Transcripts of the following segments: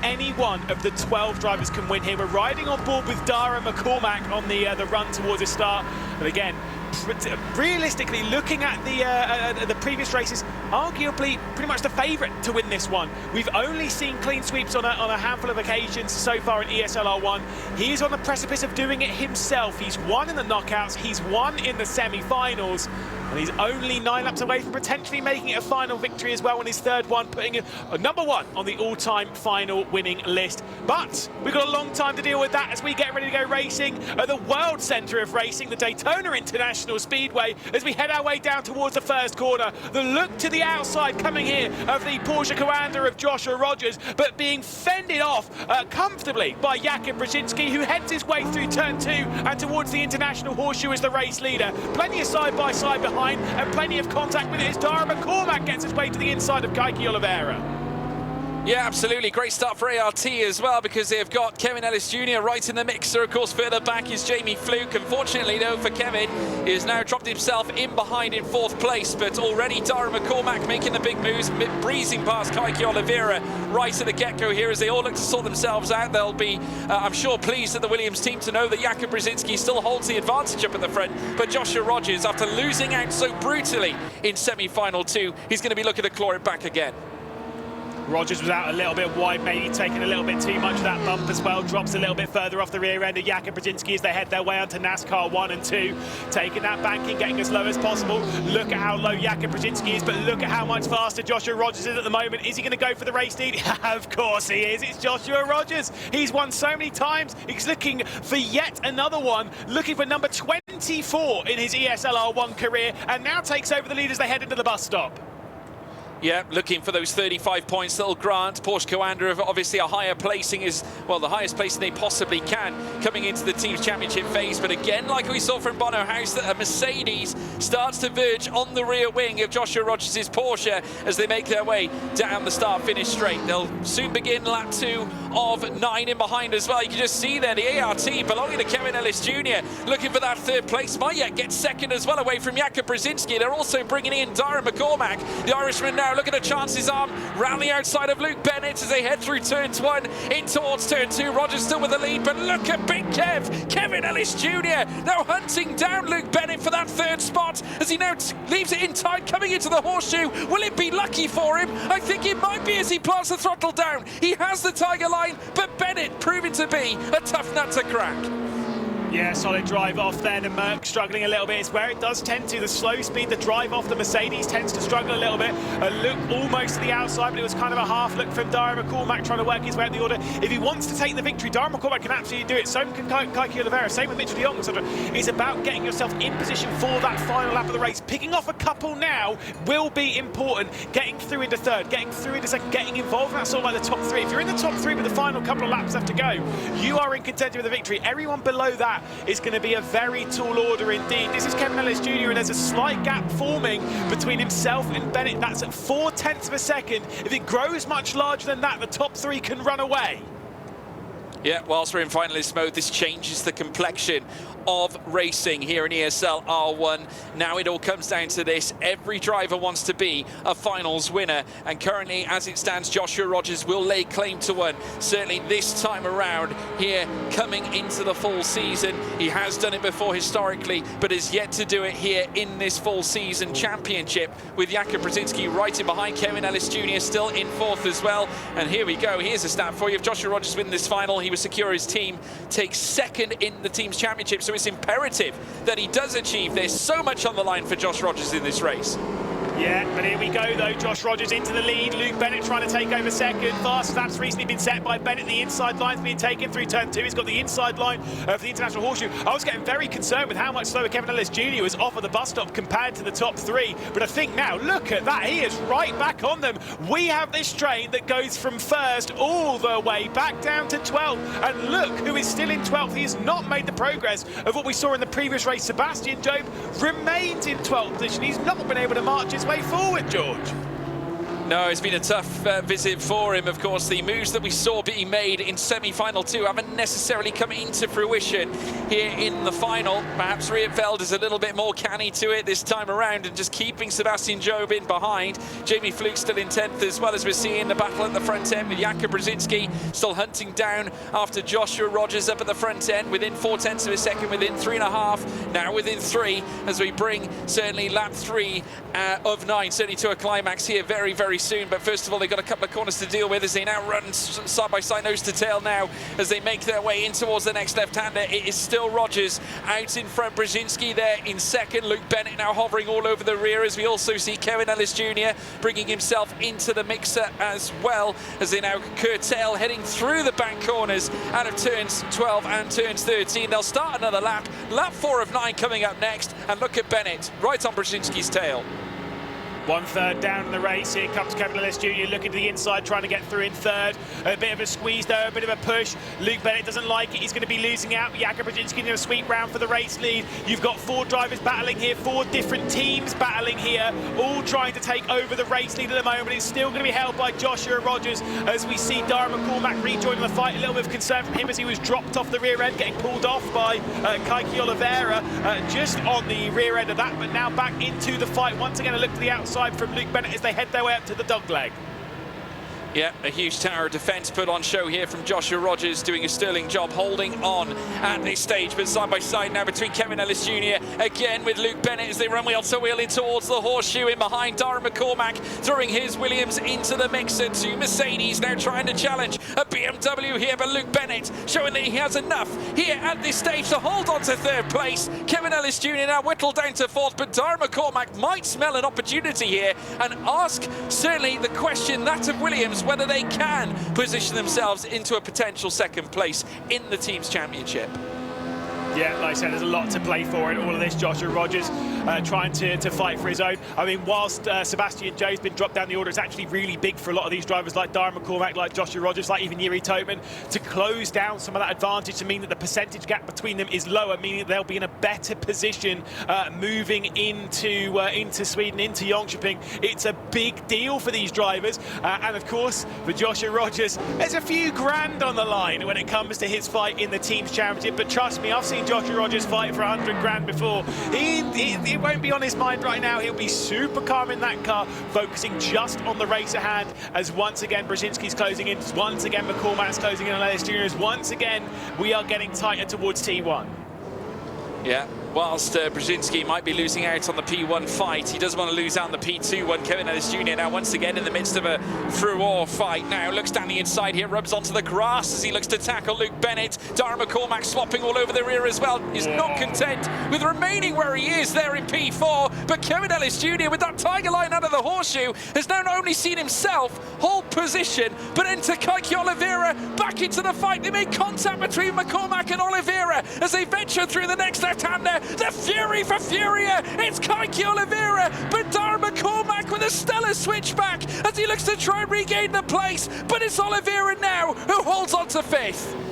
any one of the 12 drivers can win here. We're riding on board with Dara McCormack on the run towards the start. But again, realistically, looking at the previous races, arguably pretty much the favourite to win this one. We've only seen clean sweeps on a handful of occasions so far in ESL R1. He is on the precipice of doing it himself. He's won in the knockouts, he's won in the semi-finals, and he's only 9 laps away from potentially making it a final victory as well on his third one, putting him #1 on the all-time final winning list. But we've got a long time to deal with that as we get ready to go racing at the world centre of racing, the Daytona International Speedway, as we head our way down towards the first corner. The look to the outside coming here of the Porsche Commander of Joshua Rogers, but being fended off comfortably by Jakub Brzezinski, who heads his way through turn 2 and towards the International Horseshoe as the race leader. Plenty of side-by-side behind and plenty of contact with it as Dara McCormack gets his way to the inside of Kaiki Oliveira. Yeah, absolutely. Great start for ART as well, because they've got Kevin Ellis Jr. right in the mixer. Of course, further back is Jamie Fluke. Unfortunately, though, for Kevin, he has now dropped himself in behind in 4th place. But already Dara McCormack making the big moves, breezing past Kaiki Oliveira right at the get-go here as they all look to sort themselves out. They'll be, I'm sure, pleased at the Williams team to know that Jakub Brzezinski still holds the advantage up at the front. But Joshua Rogers, after losing out so brutally in semi-final 2, he's going to be looking to claw it back again. Rogers was out a little bit wide, maybe taking a little bit too much of that bump as well. Drops a little bit further off the rear end of Jakub Brzezinski as they head their way onto NASCAR 1 and 2. Taking that banking, getting as low as possible. Look at how low Jakub Brzezinski is, but look at how much faster Joshua Rogers is at the moment. Is he going to go for the race lead? Of course he is. It's Joshua Rogers. He's won so many times. He's looking for yet another one. Looking for number 24 in his ESL R1 career, and now takes over the lead as they head into the bus stop. Yeah, looking for those 35 points that'll grant Porsche Commander of obviously a higher placing, is, well, the highest placing they possibly can coming into the Team's Championship phase. But again, like we saw from Bono House, that a Mercedes starts to verge on the rear wing of Joshua Rogers' Porsche as they make their way down the start-finish straight. They'll soon begin lap 2 of 9 in behind as well. You can just see there the ART belonging to Kevin Ellis Jr. looking for that 3rd place. Might yet get 2nd as well, away from Jakub Brzezinski. They're also bringing in Dara McCormack, the Irishman, now looking to chance his arm round the outside of Luke Bennett as they head through turn 1 in towards turn 2. Rogers still with the lead, but look at Big Kev, Kevin Ellis Jr. now hunting down Luke Bennett for that 3rd spot as he now leaves it in tight coming into the horseshoe. Will it be lucky for him? I think it might be as he plants the throttle down. He has the Tiger line, but Bennett proving to be a tough nut to crack. Yeah, solid drive off there. The Merc struggling a little bit. It's where it does tend to. The slow speed, the drive off the Mercedes tends to struggle a little bit. A look almost to the outside, but it was kind of a half look from Dara McCormack trying to work his way up the order. If he wants to take the victory, Dara McCormack can absolutely do it. So can Kaiki Oliveira. Same with Mitchell de Jong, etc. It's about getting yourself in position for that final lap of the race. Picking off a couple now will be important. Getting through into 3rd, getting through into 2nd, getting involved in that sort of like the top 3. If you're in the top 3 with the final couple of laps left to go, you are in contention with the victory. Everyone below that is going to be a very tall order indeed. This is Kevin Ellis Jr. and there's a slight gap forming between himself and Bennett. That's at 0.4 of a second. If it grows much larger than that, the top 3 can run away. Yeah, whilst we're in finalist mode, this changes the complexion of racing here in ESL R1. Now it all comes down to this. Every driver wants to be a finals winner, and currently, as it stands, Joshua Rogers will lay claim to one. Certainly this time around here, coming into the full season. He has done it before historically, but is yet to do it here in this full season championship, with Jakub Brzezinski right in behind. Kevin Ellis Jr. still in 4th as well. And here we go. Here's a stat for you. If Joshua Rogers wins this final, he will secure his team, take 2nd in the Team's Championship. So it's imperative that he does achieve this. So much on the line for Josh Rogers in this race. Yeah, but here we go though. Josh Rogers into the lead. Luke Bennett trying to take over 2nd. Fast laps recently been set by Bennett. The inside line's been taken through turn 2. He's got the inside line of the International Horseshoe. I was getting very concerned with how much slower Kevin Ellis Jr. was off of the bus stop compared to the top 3. But I think now, look at that. He is right back on them. We have this train that goes from 1st all the way back down to 12th. And look who is still in 12th. He has not made the progress of what we saw in the previous race. Sebastian Job remains in 12th position. He's not been able to march his way forward, George. No, it's been a tough visit for him. Of course, the moves that we saw being made in semi-final 2 haven't necessarily come into fruition here in the final. Perhaps Rietveld is a little bit more canny to it this time around and just keeping Sebastian Job in behind. Jamie Fluke still in 10th, as well as we're seeing the battle at the front end with Jakub Brzezinski still hunting down after Joshua Rogers up at the front end within 0.4 of a second, within 3.5, now within 3, as we bring certainly lap 3 of 9, certainly to a climax here very, very soon. But first of all, they've got a couple of corners to deal with as they now run side by side, nose to tail now, as they make their way in towards the next left-hander. It is still Rogers out in front, Brzezinski there in second, Luke Bennett now hovering all over the rear, as we also see Kevin Ellis Jr. bringing himself into the mixer as well, as they now curtail heading through the back corners out of turns 12 and turns 13. They'll start another lap 4 of 9 coming up next, and look at Bennett right on Brzezinski's tail. 1/3 down in the race. Here comes Kevin Ellis Jr. looking to the inside, trying to get through in third. A bit of a squeeze though, a bit of a push. Luke Bennett doesn't like it. He's going to be losing out. Jakub Brzezinski in a sweep round for the race lead. You've got 4 drivers battling here, 4 different teams battling here, all trying to take over the race lead at the moment. It's still going to be held by Joshua Rogers, as we see Dara McCormack rejoining the fight. A little bit of concern from him as he was dropped off the rear end, getting pulled off by Kaiki Oliveira just on the rear end of that, but now back into the fight. Once again, a look to the outside from Luke Bennett as they head their way up to the dogleg. Yeah, a huge tower of defence put on show here from Joshua Rogers, doing a sterling job holding on at this stage. But side by side now between Kevin Ellis Jr. again with Luke Bennett as they run wheel to wheel in towards the horseshoe. In behind, Dara McCormack throwing his Williams into the mixer. 2 Mercedes now trying to challenge a BMW here, but Luke Bennett showing that he has enough here at this stage to hold on to 3rd place. Kevin Ellis Jr. now whittled down to 4th, but Dara McCormack might smell an opportunity here and ask certainly the question, that of Williams, whether they can position themselves into a potential 2nd place in the Teams Championship. Yeah, like I said, there's a lot to play for in all of this. Joshua Rogers trying to fight for his own. I mean, whilst Sebastian Joe's been dropped down the order, it's actually really big for a lot of these drivers like Dara McCormack, like Joshua Rogers, like even Yuri Topman, to close down some of that advantage, to mean that the percentage gap between them is lower, meaning that they'll be in a better position moving into Sweden, into Jönköping. It's a big deal for these drivers. And of course, for Joshua Rogers, there's a few grand on the line when it comes to his fight in the Teams Championship. But trust me, I've seen Joshua Rogers fight for 100 grand before. It won't be on his mind right now. He'll be super calm in that car, focusing just on the race at hand, as once again Brzezinski's closing in, once again McCormack's closing in on Ellis Jr. Once again we are getting tighter towards T1. Yeah. Whilst Brzezinski might be losing out on the P1 fight, he does want to lose out on the P2 one. Kevin Ellis Jr. now once again in the midst of a through-all fight. Now looks down the inside here, rubs onto the grass as he looks to tackle Luke Bennett. Dara McCormack swapping all over the rear as well. He's not content with remaining where he is there in P4, but Kevin Ellis Jr. with that tiger line under the horseshoe has now not only seen himself hold position, but enter Kaiki Oliveira back into the fight. They make contact between McCormack and Oliveira as they venture through the next left-hander. The fury for Furia, it's Kaiki Oliveira, but Dara McCormack with a stellar switchback as he looks to try and regain the place, but it's Oliveira now who holds on to 5th.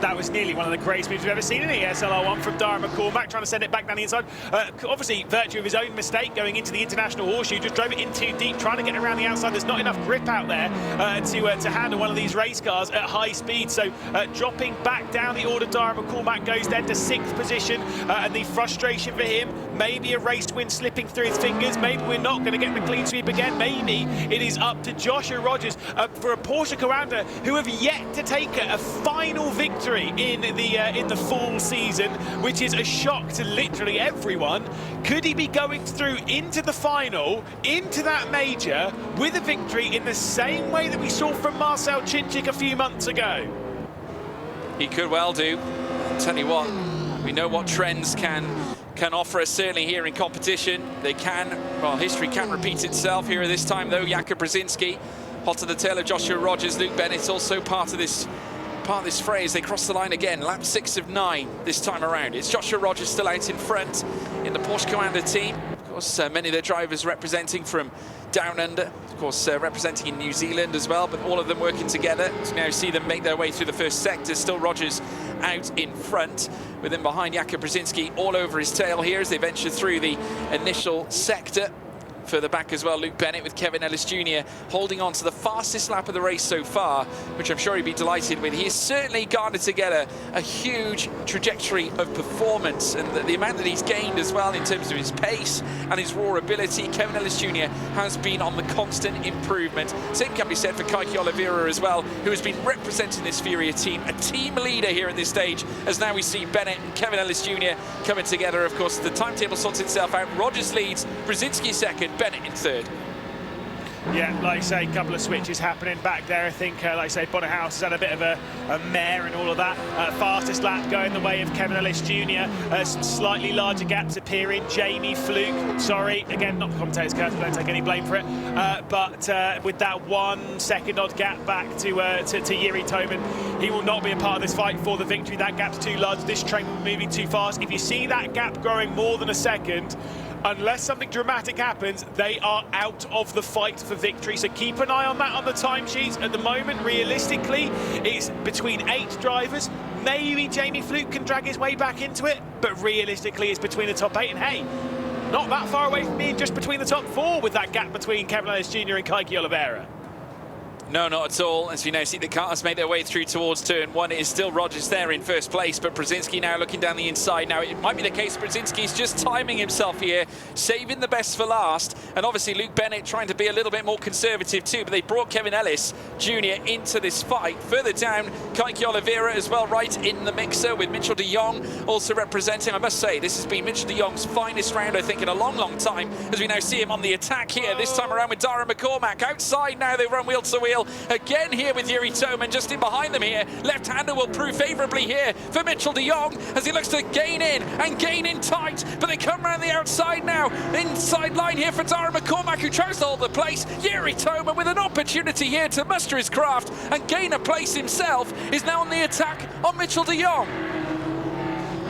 That was nearly one of the greatest moves we've ever seen in the ESL R1 from Dara McCormack, trying to send it back down the inside. Obviously, virtue of his own mistake going into the international horseshoe, just drove it in too deep, trying to get around the outside. There's not enough grip out there to handle one of these race cars at high speed. So dropping back down the order, Dara McCormack goes then to 6th position. And the frustration for him, maybe a race win slipping through his fingers. Maybe we're not going to get the clean sweep again. Maybe it is up to Joshua Rogers for a Porsche Commander who have yet to take a final victory in the full season, which is a shock to literally everyone. Could he be going through into the final, into that major, with a victory in the same way that we saw from Marcel Chinchik a few months ago? He could well do. I'll tell you what, we know what trends can offer us, certainly here in competition. They can, well, history can repeat itself here this time though. Jakub Brzezinski hot to the tail of Joshua Rogers. Luke Bennett also part of this fray as they cross the line again. Lap 6 of 9 this time around. It's Joshua Rogers still out in front in the Porsche Commander team. Of course, many of their drivers representing from down under, of course, representing in New Zealand as well, but all of them working together to now see them make their way through the first sector. Still Rogers out in front, with him behind Jakub Brzezinski all over his tail here as they venture through the initial sector. Further back as well, Luke Bennett with Kevin Ellis Jr. holding on to the fastest lap of the race so far, which I'm sure he'd be delighted with. He has certainly garnered together a huge trajectory of performance, and the amount that he's gained as well in terms of his pace and his raw ability. Kevin Ellis Jr. has been on the constant improvement. Same can be said for Kaiki Oliveira as well, who has been representing this Furia team, a team leader here at this stage, as now we see Bennett and Kevin Ellis Jr. coming together. Of course, the timetable sorts itself out. Rogers leads, Brzezinski second, Bennett in third. Yeah, like I say, a couple of switches happening back there. I think, like I say, Bonner House has had a bit of a mare and all of that. Fastest lap going the way of Kevin Ellis Jr. Some slightly larger gaps appearing. Jamie Fluke, sorry, again, not the commentator's curse, don't take any blame for it. But with that 1 second odd gap back to Yuri Toman, he will not be a part of this fight for the victory. That gap's too large. This train will be moving too fast. If you see that gap growing more than a second, unless something dramatic happens, they are out of the fight for victory. So keep an eye on that on the timesheets. At the moment, realistically, it's between 8 drivers. Maybe Jamie Fluke can drag his way back into it, but realistically, it's between the top 8. And hey, not that far away from being just between the top 4 with that gap between Kevin Ellis Jr. and Kaiki Oliveira. No, not at all. As we now see the cars make their way through towards turn 1, it is still Rogers there in first place, but Brzezinski now looking down the inside. Now, it might be the case Brzezinski's just timing himself here, saving the best for last, and obviously Luke Bennett trying to be a little bit more conservative too, but they brought Kevin Ellis Jr. into this fight. Further down, Kaiki Oliveira as well, right in the mixer with Mitchell de Jong also representing. I must say, this has been Mitchell de Jong's finest round, I think, in a long, long time, as we now see him on the attack here, this time around with Dara McCormack. Outside now, they run wheel to wheel. Again here with Yuri Toman, just in behind them here. Left-hander will prove favourably here for Mitchell de Jong as he looks to gain in tight, but they come around the outside now. Inside line here for Dara McCormack, who tries to hold the place. Yuri Toman with an opportunity here to muster his craft and gain a place himself is now on the attack on Mitchell de Jong.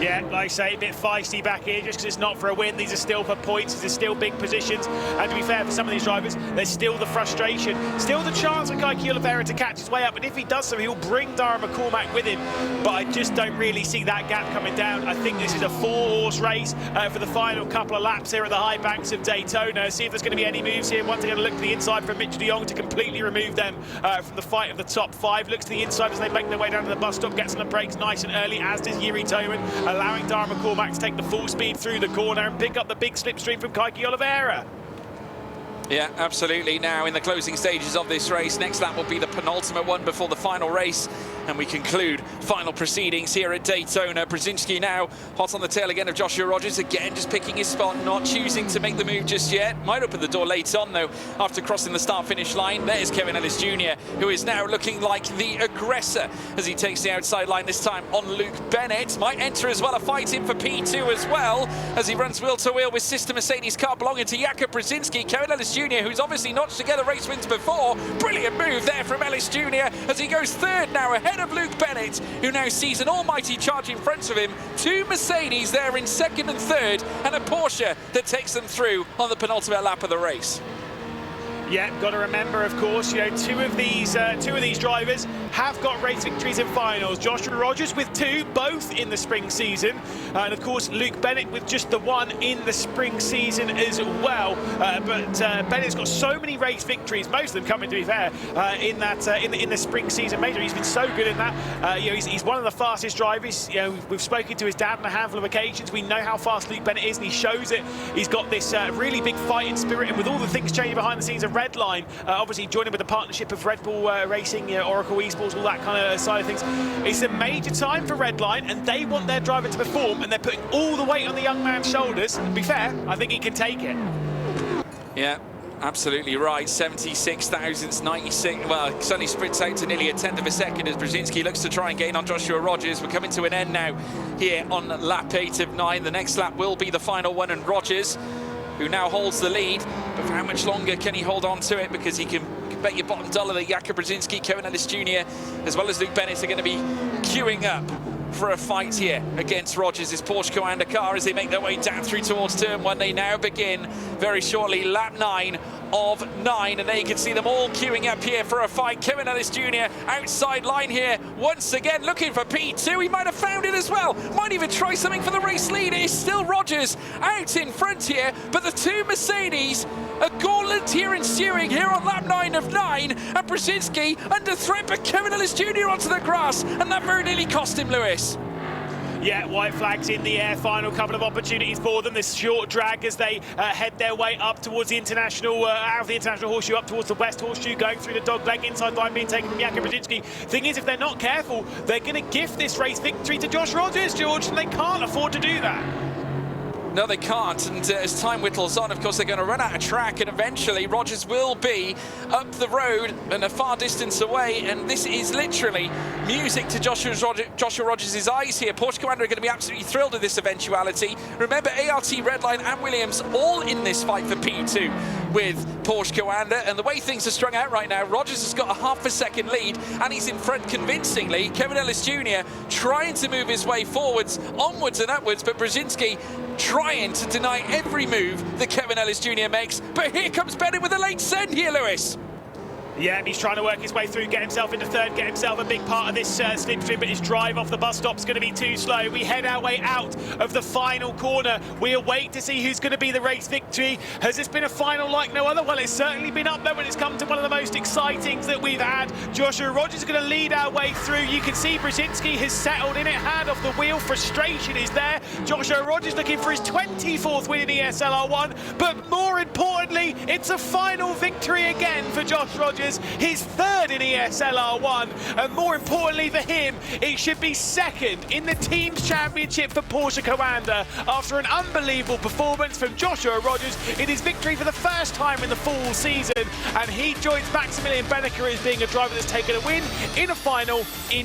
Yeah, like I say, a bit feisty back here just because it's not for a win. These are still for points. These are still big positions. And to be fair, for some of these drivers, there's still the frustration, still the chance for Kaiki Oliveira to catch his way up. And if he does so, he'll bring Dara McCormack with him. But I just don't really see that gap coming down. I think this is a 4-horse race for the final couple of laps here at the high banks of Daytona. See if there's going to be any moves here. Once again, look to the inside from Mitchell de Jong to completely remove them from the fight of the top 5. Looks to the inside as they make their way down to the bus stop, gets on the brakes nice and early, as does Yuri Toman, allowing Dara McCormack to take the full speed through the corner and pick up the big slipstream from Kaiki Oliveira. Yeah, absolutely. Now in the closing stages of this race, next lap will be the penultimate one before the final race, and we conclude final proceedings here at Daytona. Brzezinski now hot on the tail again of Joshua Rogers, again just picking his spot, not choosing to make the move just yet. Might open the door late on though after crossing the start-finish line. There's Kevin Ellis Jr., who is now looking like the aggressor as he takes the outside line this time on Luke Bennett. Might enter as well a fight in for P2 as well as he runs wheel to wheel with sister Mercedes car belonging to Jakob Brzezinski. Kevin Ellis Jr., who's obviously notched together race wins before. Brilliant move there from Ellis Jr. as he goes third now ahead of Luke Bennett, who now sees an almighty charge in front of him. 2 Mercedes there in second and third, and a Porsche that takes them through on the penultimate lap of the race. Yeah, got to remember, of course, you know, two of these drivers have got race victories in finals. Joshua Rogers with 2, both in the spring season, and of course Luke Bennett with just the 1 in the spring season as well. But Bennett's got so many race victories, most of them coming, to be fair, in the spring season major. He's been so good in that. You know, he's one of the fastest drivers. You know, we've spoken to his dad on a handful of occasions. We know how fast Luke Bennett is, and he shows it. He's got this really big fighting spirit, and with all the things changing behind the scenes of Redline, obviously joining with the partnership of Red Bull Racing, you know, Oracle Esports, all that kind of side of things. It's a major time for Redline, and they want their driver to perform, and they're putting all the weight on the young man's shoulders. And to be fair, I think he can take it. Yeah, absolutely right. 76 thousandths, 96. Well, suddenly sprints out to nearly a tenth of a second as Brzezinski looks to try and gain on Joshua Rogers. We're coming to an end now here on lap 8 of 9. The next lap will be the final one, and Rogers, who now holds the lead, but for how much longer can he hold on to it? Because he can bet your bottom dollar that Jakob Brzezinski, Kevin Ellis Jr., as well as Luke Bennett are going to be queuing up for a fight here against Rogers' Porsche Commander car as they make their way down through towards turn 1. They now begin very shortly lap 9 of 9, and there you can see them all queuing up here for a fight. Kevin Ellis Jr. outside line here once again looking for P2. He might have found it as well, might even try something for the race lead. It is still Rogers out in front here, but the 2 Mercedes A gauntlet here ensuing here on lap 9 of 9, and Brzezinski under threat, but Kevin Ellis Jr. onto the grass, and that very nearly cost him, Lewis. Yeah, white flags in the air. Final couple of opportunities for them. This short drag as they head their way up towards the international, out of the international horseshoe, up towards the west horseshoe, going through the dog leg. Inside line being taken from Jakub Brzezinski. Thing is, if they're not careful, they're going to gift this race victory to Josh Rogers, George, and they can't afford to do that. No, they can't, and as time whittles on, of course, they're going to run out of track, and eventually Rogers will be up the road and a far distance away, and this is literally music to Joshua Rogers' eyes here. Porsche Commander are going to be absolutely thrilled with this eventuality. Remember, ART, Redline and Williams all in this fight for P2 with Porsche Commander, and the way things are strung out right now, Rogers has got a half a second lead, and he's in front convincingly. Kevin Ellis Jr. trying to move his way forwards, onwards and upwards, but Brzezinski trying to deny every move that Kevin Ellis Jr. makes. But here comes Bennett with a late send here, Lewis. Yeah, he's trying to work his way through, get himself into third, get himself a big part of this slipstream, but his drive off the bus stop's going to be too slow. We head our way out of the final corner. We await to see who's going to be the race victory. Has this been a final like no other? Well, it's certainly been up there when it's come to one of the most exciting that we've had. Joshua Rogers is going to lead our way through. You can see Brzezinski has settled in it, hand off the wheel. Frustration is there. Joshua Rogers looking for his 24th win in ESL R1, but more importantly, it's a final victory again for Josh Rogers. His third in ESL R1, and more importantly for him, it should be second in the Teams Championship for Porsche Commander. After an unbelievable performance from Joshua Rogers, it is victory for the first time in the full season, and he joins Maximilian Benneker as being a driver that's taken a win in a final in